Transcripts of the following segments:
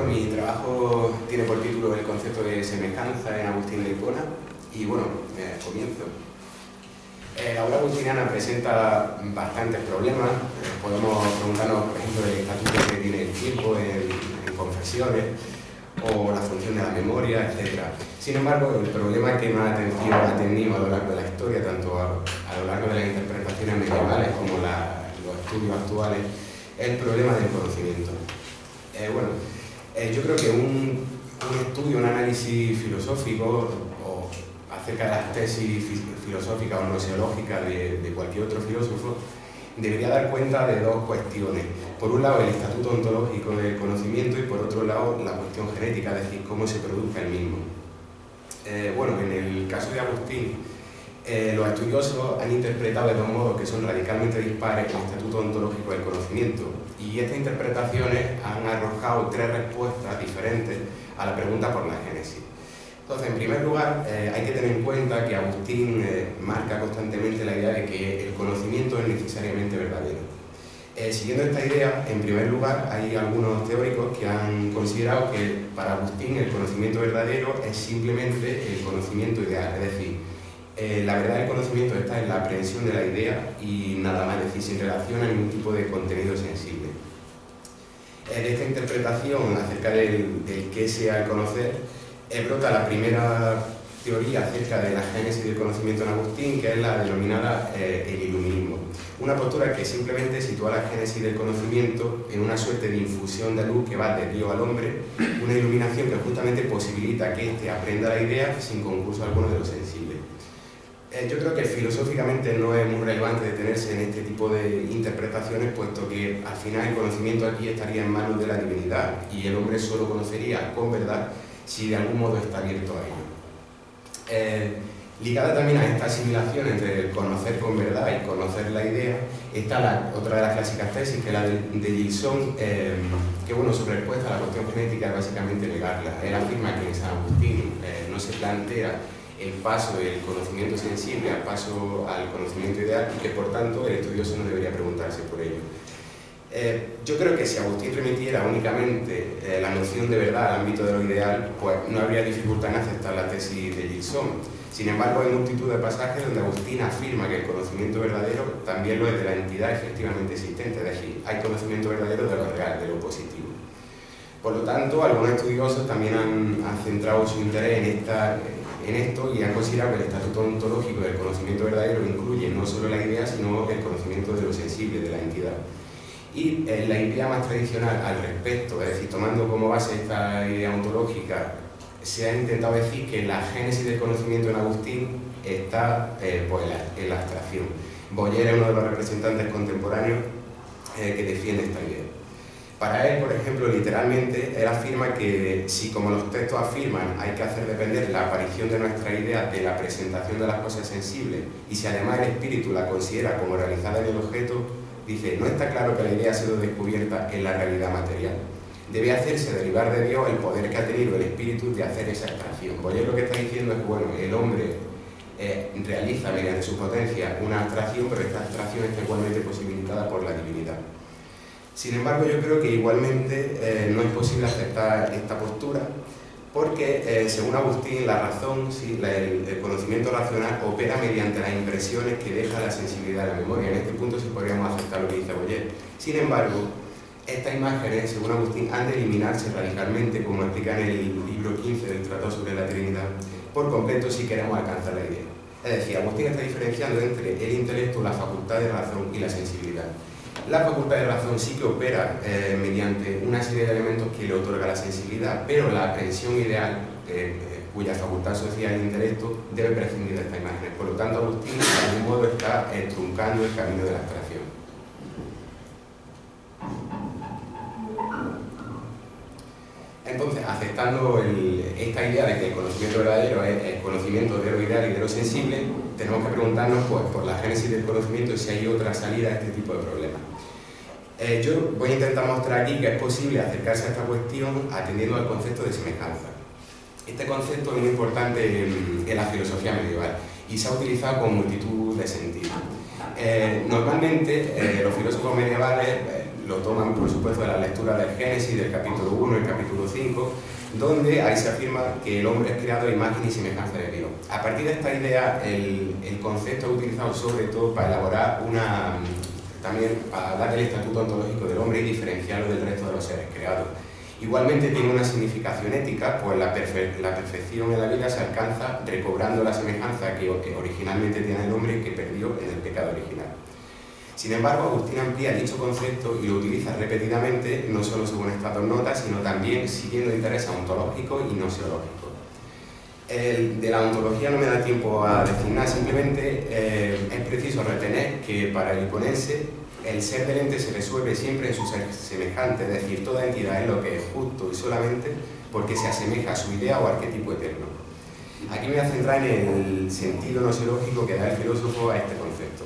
Bueno, mi trabajo tiene por título el concepto de semejanza en Agustín de Hipona y bueno, comienzo. La obra agustiniana presenta bastantes problemas. Podemos preguntarnos, por ejemplo, del estatuto que tiene el tiempo en Confesiones o la función de la memoria, etc. Sin embargo, el problema que más atención ha tenido a lo largo de la historia, tanto a lo largo de las interpretaciones medievales como los estudios actuales, es el problema del conocimiento. Yo creo que un estudio, un análisis filosófico o acerca de las tesis filosóficas o gnoseológicas de cualquier otro filósofo debería dar cuenta de dos cuestiones. Por un lado, el estatuto ontológico del conocimiento y por otro lado, la cuestión genética, es decir, cómo se produce el mismo. En el caso de Agustín, los estudiosos han interpretado de dos modos que son radicalmente dispares el estatuto ontológico del conocimiento, y estas interpretaciones han arrojado tres respuestas diferentes a la pregunta por la génesis. Entonces, en primer lugar, hay que tener en cuenta que Agustín marca constantemente la idea de que el conocimiento es necesariamente verdadero. Siguiendo esta idea, en primer lugar, hay algunos teóricos que han considerado que para Agustín el conocimiento verdadero es simplemente el conocimiento ideal, es decir, la verdad del conocimiento está en la aprehensión de la idea y nada más, es decir, sin relación a ningún tipo de contenido sensible. De esta interpretación acerca del qué sea el conocer, brota la primera teoría acerca de la génesis del conocimiento en Agustín, que es la denominada el iluminismo. Una postura que simplemente sitúa la génesis del conocimiento en una suerte de infusión de luz que va de Dios al hombre, una iluminación que justamente posibilita que éste aprenda la idea sin concurso alguno de lo sensible. Yo creo que filosóficamente no es muy relevante detenerse en este tipo de interpretaciones, puesto que al final el conocimiento aquí estaría en manos de la divinidad y el hombre solo conocería con verdad si de algún modo está abierto a ello. Ligada también a esta asimilación entre el conocer con verdad y conocer la idea, está otra de las clásicas tesis, que es la de Gilson, que su respuesta a la cuestión genética es básicamente negarla. Él afirma que en San Agustín no se plantea el paso del conocimiento sensible al paso al conocimiento ideal y que por tanto el estudioso no debería preguntarse por ello. Yo creo que si Agustín remitiera únicamente la noción de verdad al ámbito de lo ideal, pues no habría dificultad en aceptar la tesis de Gilson. Sin embargo, hay multitud de pasajes donde Agustín afirma que el conocimiento verdadero también lo es de la entidad efectivamente existente, es decir, hay conocimiento verdadero de lo real, de lo positivo. Por lo tanto, algunos estudiosos también han centrado su interés en esto y han considerado que el estatuto ontológico del conocimiento verdadero incluye no solo la idea, sino el conocimiento de lo sensible, de la entidad. Y la idea más tradicional al respecto, es decir, tomando como base esta idea ontológica, se ha intentado decir que la génesis del conocimiento en Agustín está en la abstracción. Boyer es uno de los representantes contemporáneos que defiende esta idea. Para él, por ejemplo, literalmente, él afirma que si, como los textos afirman, hay que hacer depender la aparición de nuestra idea de la presentación de las cosas sensibles, y si además el espíritu la considera como realizada en el objeto, dice, no está claro que la idea ha sido descubierta en la realidad material. Debe hacerse derivar de Dios el poder que ha tenido el espíritu de hacer esa abstracción. Boyer lo que está diciendo es que el hombre realiza mediante su potencia una abstracción, pero esta abstracción está igualmente posibilitada por la divinidad. Sin embargo, yo creo que igualmente no es posible aceptar esta postura porque, según Agustín, la razón, el conocimiento racional opera mediante las impresiones que deja la sensibilidad de la memoria. En este punto sí podríamos aceptar lo que dice Boyer. Sin embargo, estas imágenes, según Agustín, han de eliminarse radicalmente, como explica en el libro 15 del Tratado sobre la Trinidad, por completo si queremos alcanzar la idea. Es decir, Agustín está diferenciando entre el intelecto, la facultad de razón y la sensibilidad. La facultad de razón sí que opera mediante una serie de elementos que le otorga la sensibilidad, pero la aprehensión ideal, cuya facultad asociada al intelecto, debe prescindir de estas imágenes. Por lo tanto, Agustín de algún modo está truncando el camino de la abstracción. Entonces, aceptando esta idea de que el conocimiento verdadero es el conocimiento de lo ideal y de lo sensible, tenemos que preguntarnos por la génesis del conocimiento si hay otra salida a este tipo de problemas. Yo voy a intentar mostrar aquí que es posible acercarse a esta cuestión atendiendo al concepto de semejanza. Este concepto es muy importante en la filosofía medieval y se ha utilizado con multitud de sentidos. Normalmente los filósofos medievales lo toman, por supuesto, de la lectura del Génesis, del capítulo 1 y el capítulo 5, donde ahí se afirma que el hombre es creado a imagen y semejanza de Dios. A partir de esta idea, el concepto es utilizado sobre todo para elaborar también para dar el estatuto ontológico del hombre y diferenciarlo del resto de los seres creados. Igualmente tiene una significación ética, pues la perfección en la vida se alcanza recobrando la semejanza que originalmente tiene el hombre y que perdió en el pecado original. Sin embargo, Agustín amplía dicho concepto y lo utiliza repetidamente, no solo según estas dos notas, sino también siguiendo intereses ontológicos y gnoseológicos. De la ontología no me da tiempo a decir nada, simplemente es preciso retener que para el hiponense el ser del ente se resuelve siempre en su ser semejante, es decir, toda entidad es lo que es justo y solamente porque se asemeja a su idea o arquetipo eterno. Aquí me voy a centrar en el sentido gnoseológico que da el filósofo a este concepto.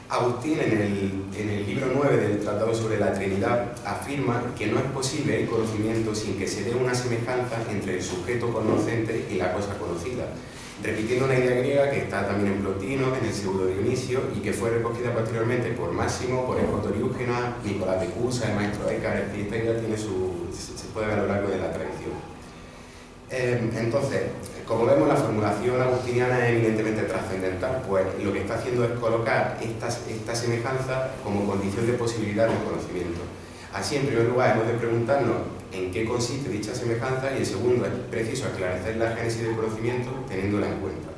Agustín, en el libro 9 del Tratado sobre la Trinidad, afirma que no es posible el conocimiento sin que se dé una semejanza entre el sujeto conocente y la cosa conocida, repitiendo una idea griega que está también en Plotino, en el Pseudo Dionisio, y que fue recogida posteriormente por Máximo, por Escotoriúgena, Nicolás de Cusa, el maestro Eckhart. Esta idea se puede ver a lo largo de la tradición. Entonces, como vemos, la formulación agustiniana es eminentemente trascendental, pues lo que está haciendo es colocar esta semejanza como condición de posibilidad del conocimiento. Así, en primer lugar, hemos de preguntarnos en qué consiste dicha semejanza y, en segundo, es preciso esclarecer la génesis del conocimiento teniéndola en cuenta.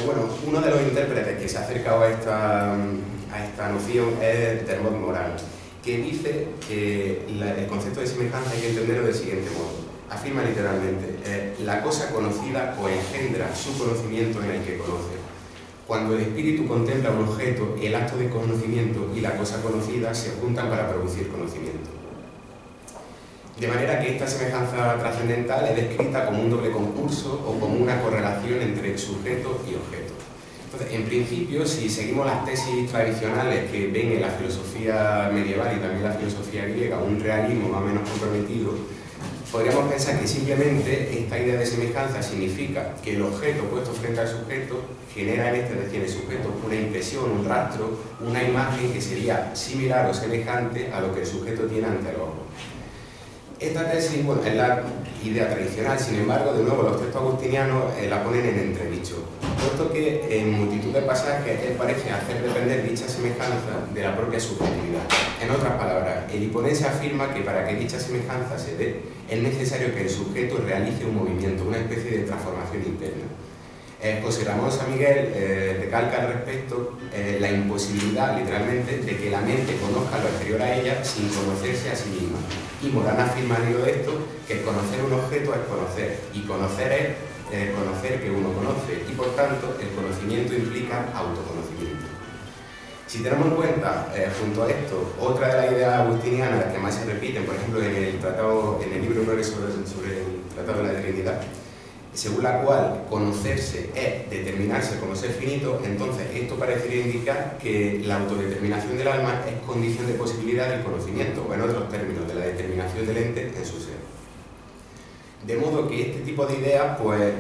Bueno, uno de los intérpretes que se ha acercado a esta noción es Dermot Moran, que dice que el concepto de semejanza hay que entenderlo del siguiente modo. Afirma literalmente, la cosa conocida coengendra su conocimiento en el que conoce. Cuando el espíritu contempla un objeto, el acto de conocimiento y la cosa conocida se juntan para producir conocimiento. De manera que esta semejanza trascendental es descrita como un doble concurso o como una correlación entre sujeto y objeto. Entonces, en principio, si seguimos las tesis tradicionales que ven en la filosofía medieval y también la filosofía griega un realismo más o menos comprometido, podríamos pensar que simplemente esta idea de semejanza significa que el objeto puesto frente al sujeto genera en este, es decir, el sujeto, una impresión, un rastro, una imagen que sería similar o semejante a lo que el sujeto tiene ante el ojo. Esta tesis, bueno, es la idea tradicional, sin embargo, de nuevo, los textos agustinianos la ponen en entredicho, puesto que en multitud de pasajes él parece hacer depender dicha semejanza de la propia subjetividad. En otras palabras, el hiponense afirma que para que dicha semejanza se dé, es necesario que el sujeto realice un movimiento, una especie de transformación interna. José Ramón San Miguel recalca al respecto la imposibilidad, literalmente, de que la mente conozca lo exterior a ella sin conocerse a sí misma. Y Morán afirma en esto que conocer un objeto es conocer, y conocer es conocer que uno conoce, y por tanto el conocimiento implica autoconocimiento. Si tenemos en cuenta, junto a esto, otra de las ideas agustinianas que más se repiten, por ejemplo, en el libro 9 sobre el Tratado de la Trinidad, según la cual conocerse es determinarse como ser finito, entonces esto parecería indicar que la autodeterminación del alma es condición de posibilidad del conocimiento, o en otros términos, de la determinación del ente en su ser. De modo que este tipo de ideas, pues,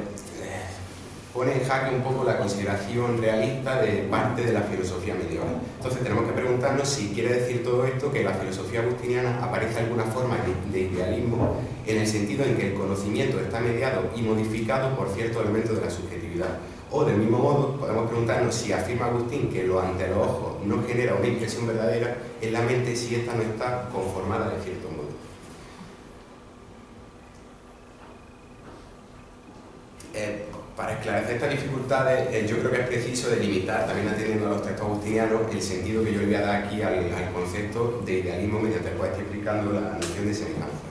pone en jaque un poco la consideración realista de parte de la filosofía medieval. Entonces tenemos que preguntarnos si quiere decir todo esto que en la filosofía agustiniana aparece alguna forma de idealismo en el sentido en que el conocimiento está mediado y modificado por ciertos elementos de la subjetividad. O del mismo modo podemos preguntarnos si afirma Agustín que lo ante los ojos no genera una impresión verdadera en la mente si ésta no está conformada de cierto modo. Para esclarecer estas dificultades, yo creo que es preciso delimitar, también atendiendo a los textos agustinianos, el sentido que yo le voy a dar aquí al concepto de idealismo mediante el cual estoy explicando la noción de semejanza.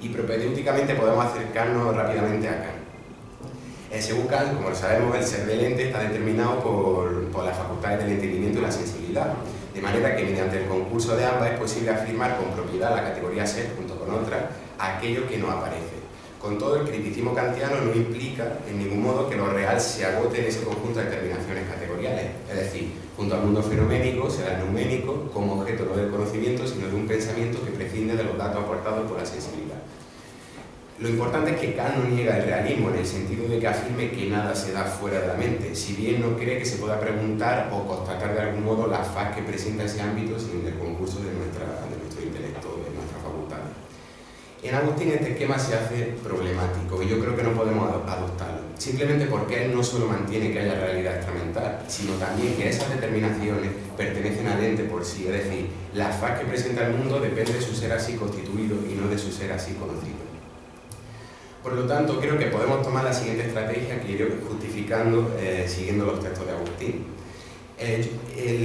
Y propedéuticamente podemos acercarnos rápidamente a Kant. Según Kant, como lo sabemos, el ser del ente está determinado por las facultades del entendimiento y la sensibilidad, de manera que mediante el concurso de ambas es posible afirmar con propiedad la categoría ser junto con otras aquello que no aparece. Con todo, el criticismo kantiano no implica en ningún modo que lo real se agote en ese conjunto de determinaciones categoriales. Es decir, junto al mundo fenoménico se da el neuménico como objeto no del conocimiento, sino de un pensamiento que prescinde de los datos aportados por la sensibilidad. Lo importante es que Kant no niega el realismo en el sentido de que afirme que nada se da fuera de la mente, si bien no cree que se pueda preguntar o constatar de algún modo la faz que presenta ese ámbito sin el concurso de nuestro intelecto, de nuestra facultad. En Agustín este esquema se hace problemático y yo creo que no podemos adoptarlo, simplemente porque él no solo mantiene que haya realidad extramental, sino también que esas determinaciones pertenecen al ente por sí, es decir, la faz que presenta el mundo depende de su ser así constituido y no de su ser así conocido. Por lo tanto, creo que podemos tomar la siguiente estrategia que iré justificando siguiendo los textos de Agustín.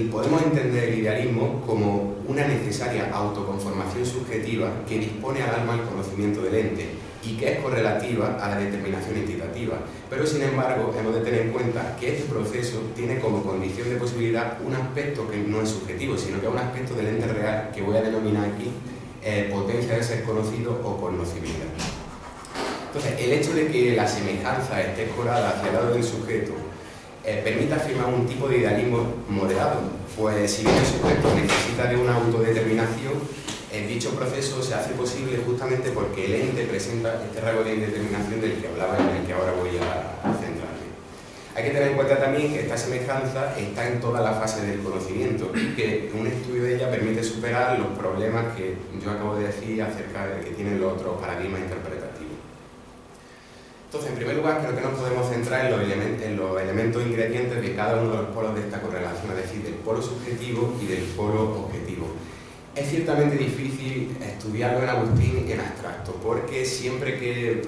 Podemos entender el idealismo como una necesaria autoconformación subjetiva que dispone al alma al conocimiento del ente y que es correlativa a la determinación entitativa. Pero, sin embargo, hemos de tener en cuenta que este proceso tiene como condición de posibilidad un aspecto que no es subjetivo, sino que es un aspecto del ente real que voy a denominar aquí potencia de ser conocido o conocibilidad. Entonces, el hecho de que la semejanza esté escorada hacia el lado del sujeto permite afirmar un tipo de idealismo moderado, pues si bien el sujeto necesita de una autodeterminación, dicho proceso se hace posible justamente porque el ente presenta este rasgo de indeterminación del que hablaba y en el que ahora voy a centrarme. Hay que tener en cuenta también que esta semejanza está en toda la fase del conocimiento y que un estudio de ella permite superar los problemas que yo acabo de decir acerca de que tienen los otros paradigmas interpretativos. Entonces, en primer lugar, creo que nos podemos centrar en los elementos ingredientes de cada uno de los polos de esta correlación, es decir, del polo subjetivo y del polo objetivo. Es ciertamente difícil estudiarlo en Agustín en abstracto, porque siempre que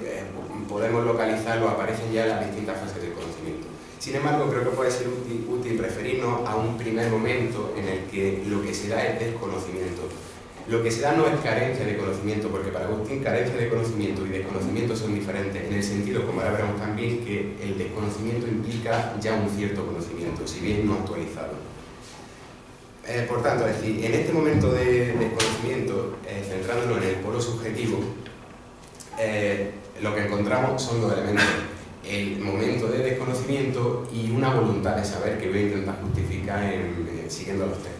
podemos localizarlo aparecen ya las distintas fases del conocimiento. Sin embargo, creo que puede ser útil referirnos a un primer momento en el que lo que se da es desconocimiento. Lo que se da no es carencia de conocimiento, porque para Agustín carencia de conocimiento y desconocimiento son diferentes, en el sentido, como ahora veremos también, que el desconocimiento implica ya un cierto conocimiento, si bien no actualizado. Por tanto, es decir, en este momento de desconocimiento, centrándonos en el polo subjetivo, lo que encontramos son dos elementos: el momento de desconocimiento y una voluntad de saber que voy a intentar justificar siguiendo los textos.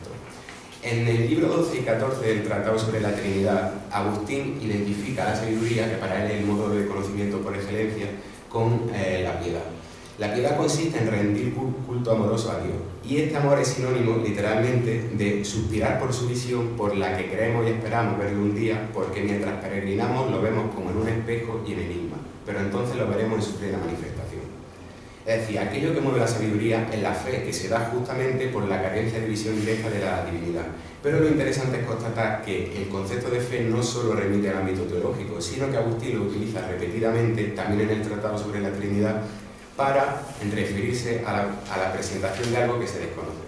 En el libro 12 y 14 del Tratado sobre la Trinidad, Agustín identifica la sabiduría, que para él es el modo de conocimiento por excelencia, con la piedad. La piedad consiste en rendir culto amoroso a Dios, y este amor es sinónimo, literalmente, de suspirar por su visión, por la que creemos y esperamos verlo un día, porque mientras peregrinamos lo vemos como en un espejo y en enigma, pero entonces lo veremos en su plena manifestación. Es decir, aquello que mueve la sabiduría es la fe, que se da justamente por la carencia de visión directa de la divinidad. Pero lo interesante es constatar que el concepto de fe no solo remite al ámbito teológico, sino que Agustín lo utiliza repetidamente, también en el Tratado sobre la Trinidad, para referirse a la presentación de algo que se desconoce.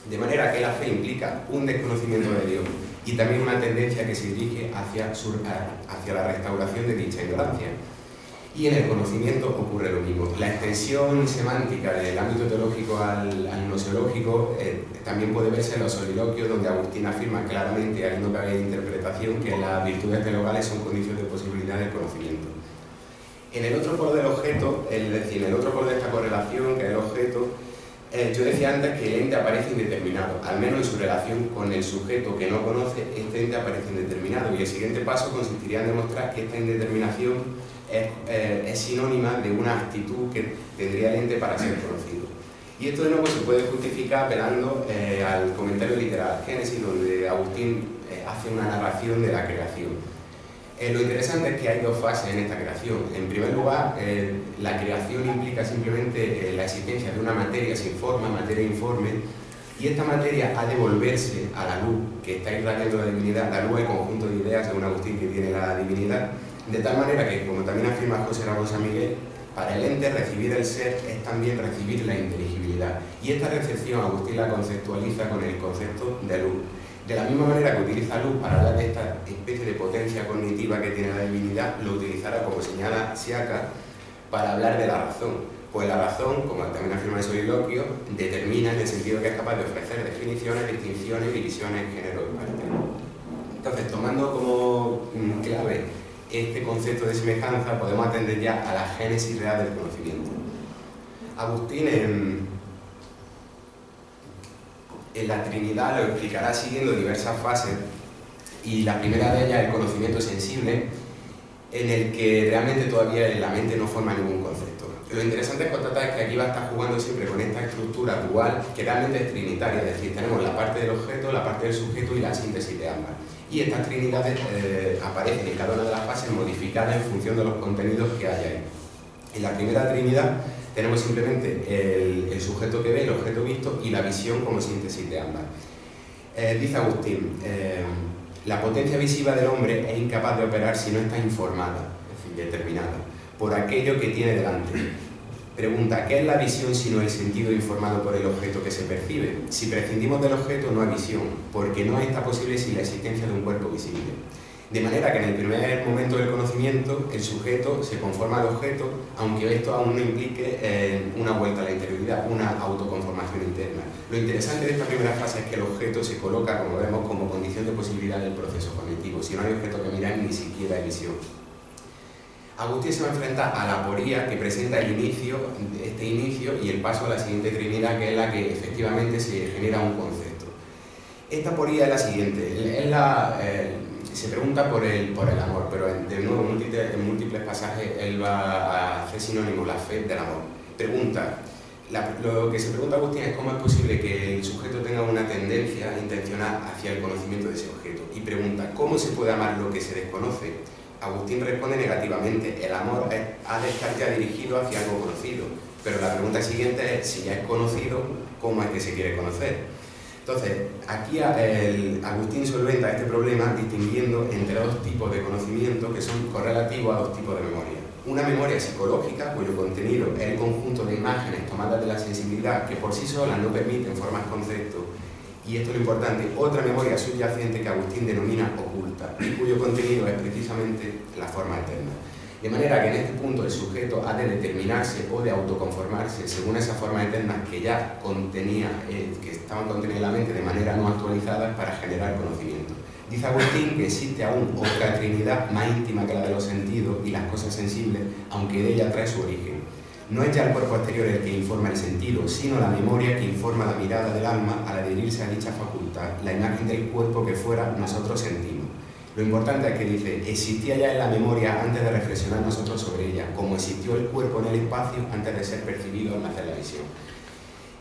De manera que la fe implica un desconocimiento de Dios y también una tendencia que se dirige hacia la restauración de dicha ignorancia. Y en el conocimiento ocurre lo mismo. La extensión semántica del ámbito teológico al gnoseológico también puede verse en los soliloquios, donde Agustín afirma claramente, ahí no cabe interpretación, que las virtudes teologales son condiciones de posibilidad del conocimiento. En el otro polo del objeto, es decir, en el otro polo de esta correlación, que es el objeto, yo decía antes que el ente aparece indeterminado, al menos en su relación con el sujeto que no conoce, este ente aparece indeterminado, y el siguiente paso consistiría en demostrar que esta indeterminación es sinónima de una actitud que tendría el ente para ser conocido. Y esto de nuevo se puede justificar apelando al comentario literal Génesis, donde Agustín hace una narración de la creación. Lo interesante es que hay dos fases en esta creación. En primer lugar, la creación implica simplemente la existencia de una materia sin forma, materia informe, y esta materia ha de volverse a la luz que está irradiando la divinidad. La luz es el conjunto de ideas, según Agustín, que tiene la divinidad, de tal manera que, como también afirma José Ramón San Miguel, para el ente recibir el ser es también recibir la inteligibilidad. Y esta recepción Agustín la conceptualiza con el concepto de luz. De la misma manera que utiliza luz para hablar de esta especie de potencia cognitiva que tiene la divinidad, lo utilizará, como señala Siaka, para hablar de la razón. Pues la razón, como también afirma el soliloquio, determina en el sentido que es capaz de ofrecer definiciones, distinciones, divisiones, género y parte. Entonces, tomando como clave este concepto de semejanza, podemos atender ya a la génesis real del conocimiento. Agustín en la Trinidad lo explicará siguiendo diversas fases, y la primera de ellas, el conocimiento sensible, en el que realmente todavía la mente no forma ningún concepto. Lo interesante es constatar es que aquí va a estar jugando siempre con esta estructura dual que realmente es trinitaria, es decir, tenemos la parte del objeto, la parte del sujeto y la síntesis de ambas. Y estas trinidades aparecen en cada una de las fases modificadas en función de los contenidos que hay ahí. En la primera trinidad tenemos simplemente el sujeto que ve, el objeto visto y la visión como síntesis de ambas. Dice Agustín, la potencia visiva del hombre es incapaz de operar si no está informada, es decir, determinada, por aquello que tiene delante. Pregunta, ¿qué es la visión sino el sentido informado por el objeto que se percibe? Si prescindimos del objeto no hay visión, porque no está posible sin la existencia de un cuerpo visible. De manera que en el primer momento del conocimiento, el sujeto se conforma al objeto, aunque esto aún no implique una vuelta a la interioridad, una autoconformación interna. Lo interesante de esta primera fase es que el objeto se coloca, como vemos, como condición de posibilidad del proceso cognitivo. Si no hay objeto que mirar, ni siquiera hay visión. Agustín se va a enfrentar a la aporía que presenta el inicio, este inicio y el paso a la siguiente trinidad, que es la que efectivamente se genera un concepto. Esta aporía es la siguiente, se pregunta por el amor, pero de nuevo en múltiples pasajes él va a hacer sinónimo la fe del amor. Pregunta, lo que se pregunta Agustín es cómo es posible que el sujeto tenga una tendencia intencional hacia el conocimiento de ese objeto. Y pregunta, ¿cómo se puede amar lo que se desconoce? Agustín responde negativamente, el amor ha de estar ya dirigido hacia algo conocido, pero la pregunta siguiente es, si ya es conocido, ¿cómo es que se quiere conocer? Entonces, aquí Agustín solventa este problema distinguiendo entre dos tipos de conocimiento que son correlativos a dos tipos de memoria. Una memoria psicológica, cuyo contenido es el conjunto de imágenes tomadas de la sensibilidad que por sí solas no permiten formar conceptos. Y esto es lo importante, otra memoria subyacente que Agustín denomina oculta, y cuyo contenido es precisamente la forma eterna. De manera que en este punto el sujeto ha de determinarse o de autoconformarse según esa forma eterna que ya contenía, que estaban contenidas en la mente de manera no actualizada para generar conocimiento. Dice Agustín que existe aún otra trinidad más íntima que la de los sentidos y las cosas sensibles, aunque de ella trae su origen. No es ya el cuerpo exterior el que informa el sentido, sino la memoria que informa la mirada del alma al adherirse a dicha facultad, la imagen del cuerpo que fuera nosotros sentimos. Lo importante es que dice, existía ya en la memoria antes de reflexionar nosotros sobre ella, como existió el cuerpo en el espacio antes de ser percibido al nacer la visión.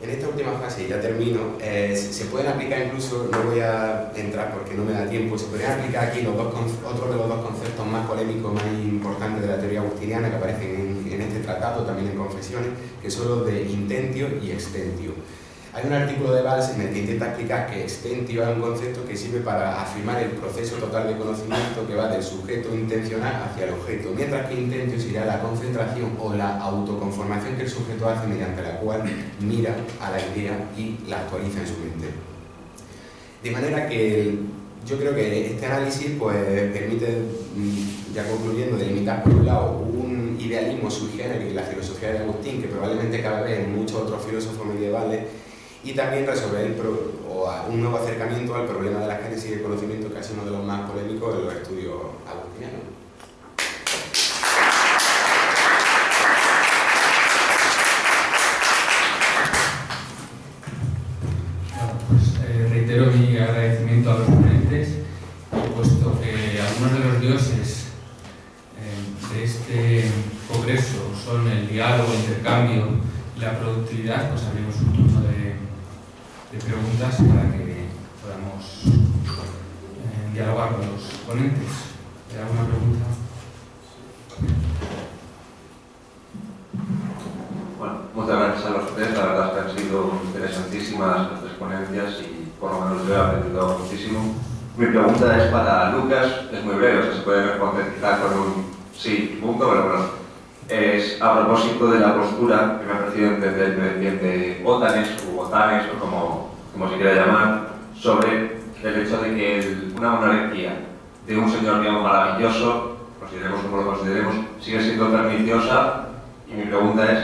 En esta última fase, y ya termino, se pueden aplicar incluso, no voy a entrar porque no me da tiempo, se podrían aplicar aquí otros de los dos conceptos más polémicos, más importantes de la teoría agustiniana que aparecen en este tratado, también en Confesiones, que son los de intentio y extentio. Hay un artículo de Valls en el que intenta explicar que extentio es un concepto que sirve para afirmar el proceso total de conocimiento que va del sujeto intencional hacia el objeto, mientras que intentio sería la concentración o la autoconformación que el sujeto hace mediante la cual mira a la idea y la actualiza en su mente. De manera que yo creo que este análisis pues, permite, ya concluyendo, delimitar por un lado un idealismo sui generis en la filosofía de Agustín, que probablemente cabe ver en muchos otros filósofos medievales, y también resolver un nuevo acercamiento al problema de la génesis del conocimiento, que es uno de los más polémicos de los estudios agustinianos. Bueno, pues reitero mi agradecimiento a los ponentes, puesto que algunos de los dioses de este congreso son el diálogo, el intercambio y la productividad, pues abrimos un turno de preguntas para que podamos dialogar con los ponentes. ¿Hay alguna pregunta? Bueno, muchas gracias a los tres, la verdad es que han sido interesantísimas las tres ponencias y por lo menos yo he aprendido muchísimo. Mi pregunta es para Lucas, es muy breve, o sea, se puede responder quizá con un sí, punto, pero bueno. Es a propósito de la postura que me ha parecido entender que defiende Otanes o como se quiera llamar, sobre el hecho de que una monarquía de un señor, digamos, maravilloso, consideremos como lo consideremos, sigue siendo perniciosa, y mi pregunta es,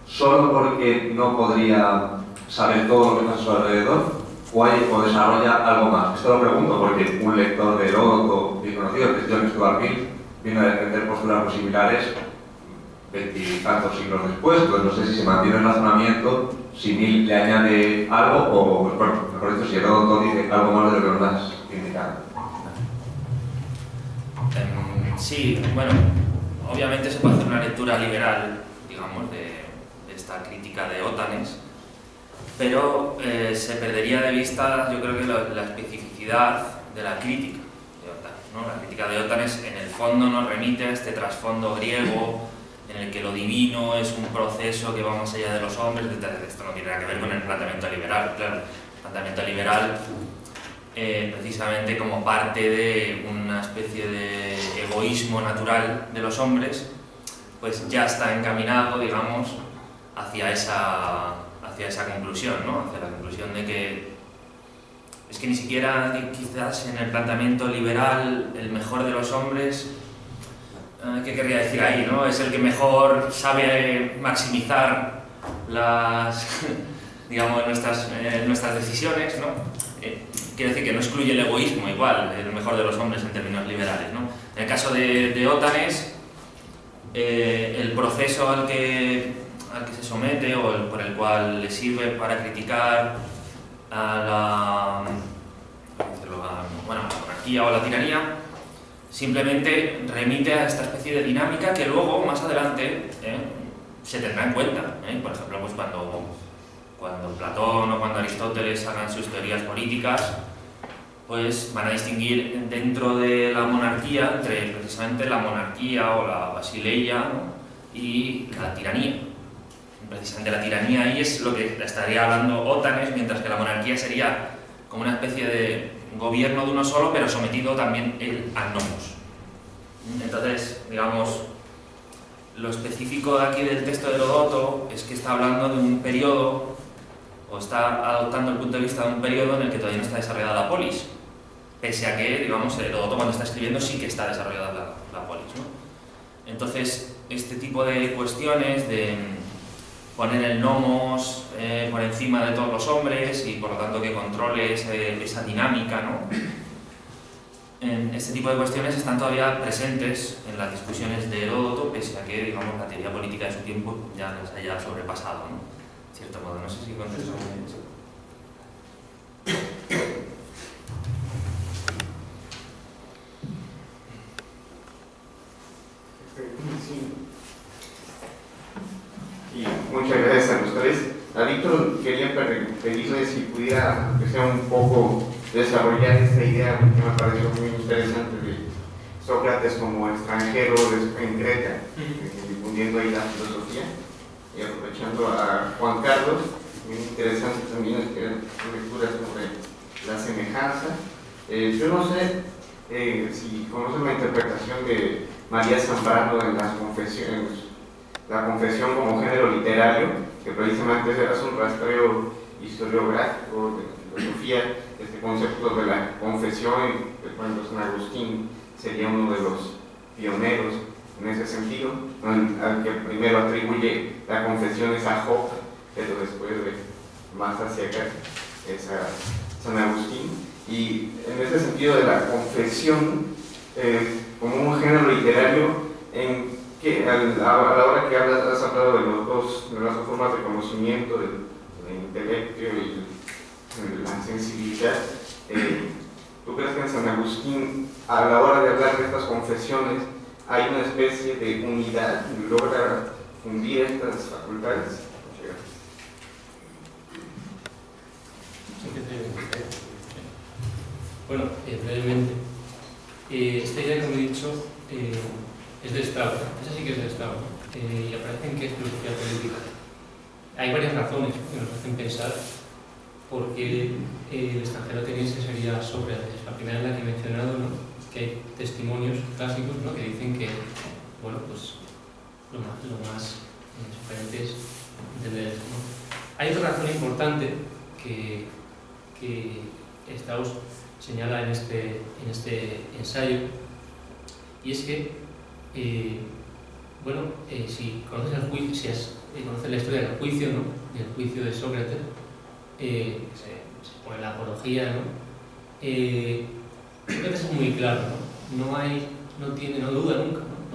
¿solo porque no podría saber todo lo que pasa a su alrededor o desarrolla algo más? Esto lo pregunto porque un lector de Heródoto bien conocido, que es John Stuart Mill, viene a defender posturas muy similares 20 y tantos siglos después. Entonces no sé si se mantiene el razonamiento, si Mill le añade algo o, pues, bueno, mejor dicho, si Heródoto dice algo más de lo que nos has indicado. Sí, bueno, obviamente se puede hacer una lectura liberal, digamos, de esta crítica de Otanes, pero se perdería de vista, yo creo que la especificidad de la crítica de Otanes, ¿no? La crítica de Otanes en el fondo nos remite a este trasfondo griego en el que lo divino es un proceso que va más allá de los hombres, etc. Esto no tiene nada que ver con el planteamiento liberal, claro. El planteamiento liberal, precisamente como parte de una especie de egoísmo natural de los hombres, pues ya está encaminado, digamos, hacia esa conclusión, ¿no? Hacia la conclusión de que es que ni siquiera quizás en el planteamiento liberal el mejor de los hombres, ¿qué querría decir ahí, no? Es el que mejor sabe maximizar digamos, nuestras decisiones, ¿no? Quiere decir que no excluye el egoísmo igual, el mejor de los hombres en términos liberales, ¿no? En el caso de Otanes, el proceso al que se somete o por el cual le sirve para criticar a la monarquía o a la tiranía, simplemente remite a esta especie de dinámica que luego, más adelante, se tendrá en cuenta. Por ejemplo, pues cuando Platón o cuando Aristóteles hagan sus teorías políticas, pues van a distinguir dentro de la monarquía entre precisamente la monarquía o la basileia, ¿no? Y la tiranía. Precisamente la tiranía ahí es lo que estaría hablando Otanes, mientras que la monarquía sería como una especie de gobierno de uno solo, pero sometido también al nomos. Entonces, digamos, lo específico de aquí del texto de Heródoto es que está hablando de un periodo, o está adoptando el punto de vista de un periodo en el que todavía no está desarrollada la polis, pese a que, digamos, Heródoto cuando está escribiendo sí que está desarrollada la polis, ¿no? Entonces, este tipo de cuestiones de poner el nomos por encima de todos los hombres y por lo tanto que controle esa dinámica, ¿no? Este tipo de cuestiones están todavía presentes en las discusiones de Heródoto, pese a que, digamos, la teoría política de su tiempo ya las haya sobrepasado, ¿no? De cierto modo, no sé si contesto bien eso. Sí. Y muchas gracias a los tres. A Víctor quería pedirle si pudiera, que sea un poco, desarrollar esta idea que me pareció muy interesante de Sócrates como extranjero en Creta, difundiendo ahí la filosofía, y aprovechando a Juan Carlos, muy interesante también lecturas sobre la semejanza. Yo no sé si conocen la interpretación de María Zambrano en las confesiones, la confesión como género literario, que precisamente hace un rastreo historiográfico de la filosofía, este concepto de la confesión, que por ejemplo San Agustín sería uno de los pioneros en ese sentido, al que primero atribuye la confesión es a Job, pero después más hacia acá es a San Agustín, y en ese sentido de la confesión como un género literario en que a la hora que has hablado de las dos formas de conocimiento, del intelecto y la sensibilidad, ¿tú crees que en San Agustín, a la hora de hablar de estas confesiones, hay una especie de unidad y logra fundir estas facultades? Bueno, brevemente, esta idea, como he dicho, es de Estado, esa sí que es de Estado, y aparece en que es filosofía política. Hay varias razones que nos hacen pensar por qué el extranjero ateniense sería Sócrates. La primera es la que he mencionado, ¿no? Que hay testimonios clásicos, ¿no? Que dicen que, bueno, pues lo más diferente es entender esto, ¿no? Hay otra razón importante que Strauss señala en este ensayo, y es que si conoces el juicio, si conoces la historia del juicio, ¿no? Del juicio de Sócrates, se pone la apología, ¿no? Sócrates es muy claro, ¿no? No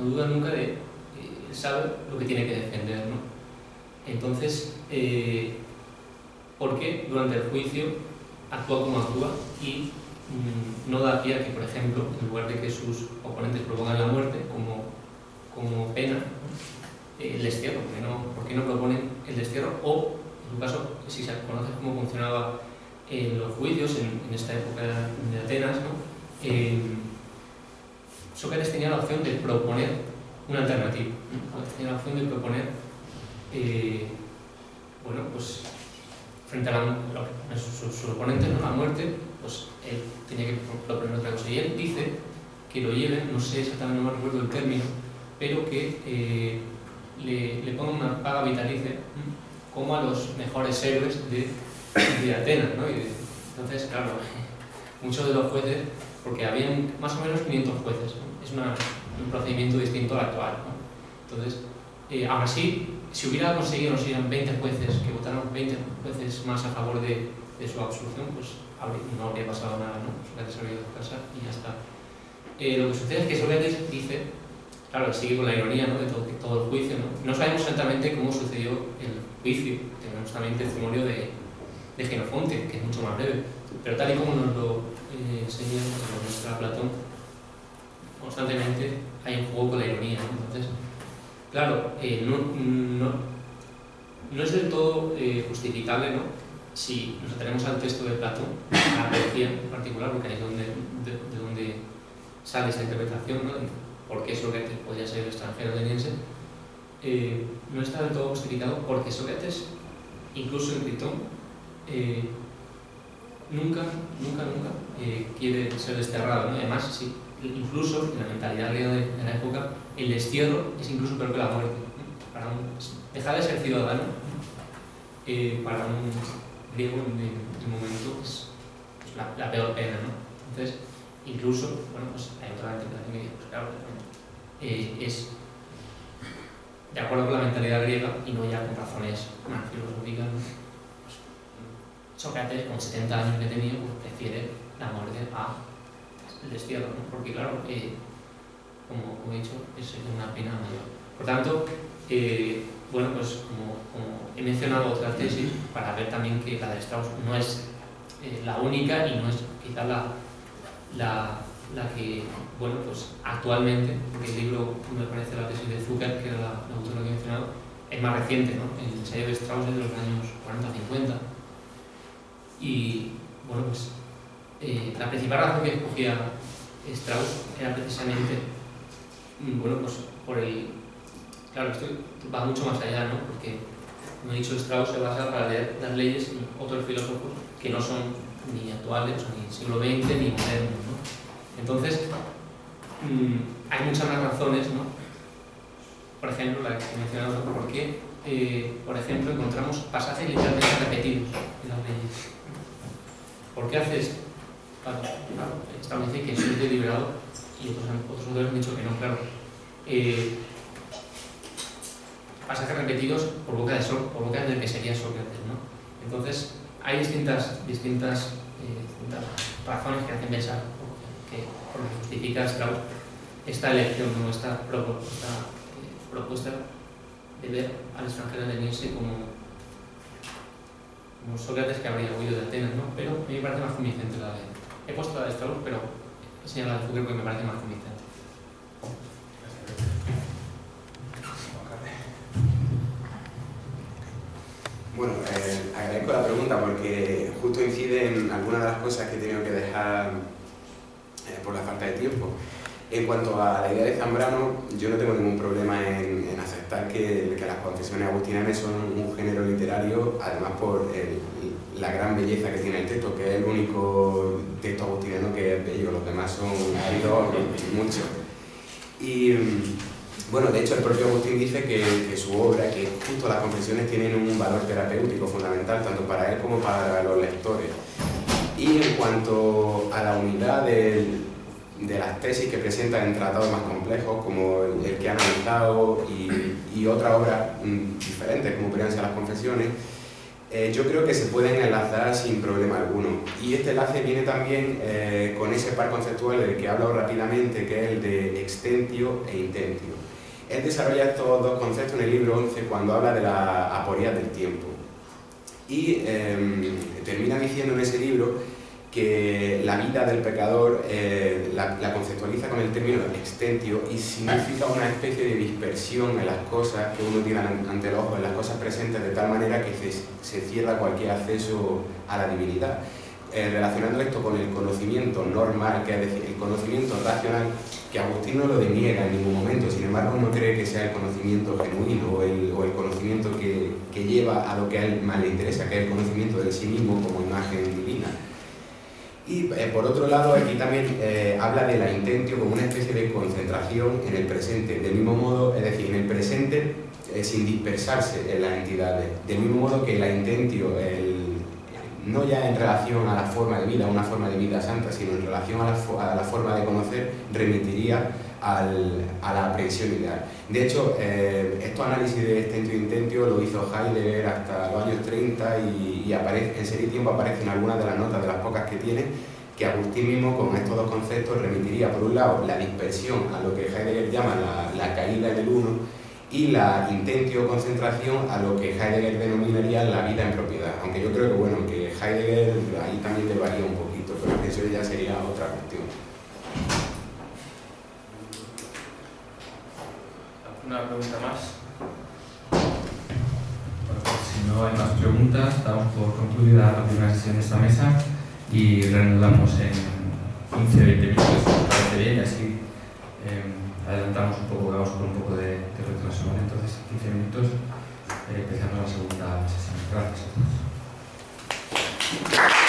duda nunca de él sabe lo que tiene que defender, ¿no? Entonces, ¿por qué durante el juicio actúa como actúa? Y no da pie a que, por ejemplo, en lugar de que sus oponentes propongan la muerte como pena, el destierro. ¿Por qué no proponen el destierro? O, en su caso, si se conoce cómo funcionaba en los juicios en esta época de Atenas, ¿no? Sócrates tenía la opción de proponer una alternativa, ¿no? Tenía la opción de proponer, bueno, pues frente a sus oponentes, ¿no? La muerte, pues él tenía que proponer otra cosa. Y él dice que lo lleven, no sé exactamente, no me recuerdo el término, pero que le pongan una paga vitalicia, ¿no? Como a los mejores héroes de Atenas, ¿no? Entonces, claro, muchos de los jueces, porque habían más o menos 500 jueces, ¿no? Es un procedimiento distinto al actual, ¿no? Entonces, aún así, si hubiera conseguido, no sé, 20 jueces, que votaran 20 jueces más a favor de su absolución, pues no habría pasado nada, ¿no? Sócrates habría ido a casa y ya está. Lo que sucede es que Sócrates dice, claro, sigue con la ironía, ¿no? De todo el juicio, ¿no? No sabemos exactamente cómo sucedió el juicio, tenemos también el testimonio de Jenofonte, que es mucho más breve, pero tal y como nos lo enseña, nos lo muestra Platón, constantemente hay un juego con la ironía, ¿no? Entonces, claro, no es del todo justificable, ¿no? Si nos atenemos al texto de Platón, a la poesía en particular, porque ahí es de donde sale esa interpretación, ¿no? ¿Por qué Sócrates podía ser extranjero ateniense? No está del todo justificado porque Sócrates, incluso en Critón, nunca quiere ser desterrado, ¿no? Además, sí, incluso en la mentalidad griega de la época, el destierro es incluso peor que la muerte, ¿no? Dejar de ser ciudadano, para un griego en el momento es la peor pena, ¿no? Entonces, incluso, bueno, pues hay otra interpretación que dice, pues claro, es de acuerdo con la mentalidad griega y no ya con razones más filosóficas, ¿no? Pues, Sócrates, con 70 años que tenía, pues prefiere la muerte al destierro, ¿no? Porque claro, como he dicho, es una pena mayor. Por tanto, bueno, pues como he mencionado otras tesis, para ver también que la de Strauss no es la única y no es quizá la que, bueno, pues actualmente, porque el libro, me parece, la tesis de Zucker, que era la autora que he mencionado, es más reciente, ¿no? El ensayo de Strauss es de los años 40-50. Y, bueno, pues la principal razón que escogía Strauss era precisamente, bueno, pues por el... Claro, esto va mucho más allá, ¿no? Porque, como he dicho, Strauss se basa para leer las leyes en otros filósofos que no son ni actuales, ni siglo XX, ni modernos, ¿no? Entonces, hay muchas más razones, ¿no? Por ejemplo, la que he mencionado, por qué, por ejemplo, encontramos pasajes literalmente repetidos en las leyes. ¿Por qué hace esto? Claro, establece que soy deliberado y otros autores han dicho que no, claro. Pasajes repetidos por boca del que sería Sócrates, ¿no? Entonces, hay distintas razones que hacen pensar que justifica Strauss esta elección, ¿no? Esta propuesta de ver al extranjero ateniense como Sócrates, que habría huido de Atenas, ¿no? Pero a mí me parece más convincente la de... He puesto la de Strauss, pero he señalado la de Zucker porque me parece más convincente. Bueno, agradezco la pregunta porque justo incide en algunas de las cosas que he tenido que dejar por la falta de tiempo. En cuanto a la idea de Zambrano, yo no tengo ningún problema en aceptar que las confesiones agustinianas son un género literario, además por la gran belleza que tiene el texto, que es el único texto agustiniano que es bello, los demás son áridos mucho. Y bueno, de hecho el propio Agustín dice que su obra, que justo las confesiones tienen un valor terapéutico fundamental, tanto para él como para los lectores. Y en cuanto a la unidad de las tesis que presentan en tratados más complejos, como el que ha analizado y otras obras diferentes, como podrían ser las confesiones, yo creo que se pueden enlazar sin problema alguno. Y este enlace viene también con ese par conceptual del que he hablado rápidamente, que es el de extentio e intentio. Él desarrolla estos dos conceptos en el libro 11 cuando habla de la aporía del tiempo. Y termina diciendo en ese libro que la vida del pecador la conceptualiza con el término extentio y significa una especie de dispersión en las cosas que uno tiene ante los ojos, en las cosas presentes, de tal manera que se cierra cualquier acceso a la divinidad. Relacionando esto con el conocimiento normal, que es decir, el conocimiento racional, que Agustín no lo deniega en ningún momento, sin embargo no cree que sea el conocimiento genuino o el conocimiento que lleva a lo que a él más le interesa, que es el conocimiento de sí mismo como imagen divina. Y por otro lado, aquí también habla de la intentio como una especie de concentración en el presente, del mismo modo, es decir, en el presente sin dispersarse en las entidades, del mismo modo que la intentio, no ya en relación a la forma de vida, una forma de vida santa, sino en relación a la forma de conocer, remitiría a la aprehensión ideal. De hecho, estos análisis de extentio e intentio lo hizo Heidegger hasta los años 30 y aparece, en Ser y Tiempo aparecen algunas de las notas, de las pocas que tiene, que Agustín mismo con estos dos conceptos remitiría, por un lado, la dispersión a lo que Heidegger llama la caída en el uno, y la intentio o concentración a lo que Heidegger denominaría la vida en propiedad. Aunque yo creo que, bueno, que Heidegger ahí también le varía un poquito, pero eso ya sería otra cuestión. ¿Alguna pregunta más? Bueno, pues si no hay más preguntas, damos por concluida la primera sesión de esta mesa y reanudamos en 15-20 minutos, si os parece bien, y así adelantamos un poco, vamos con un poco de retraso, ¿vale? Entonces, 15 minutos, empezamos la segunda sesión. Gracias a todos.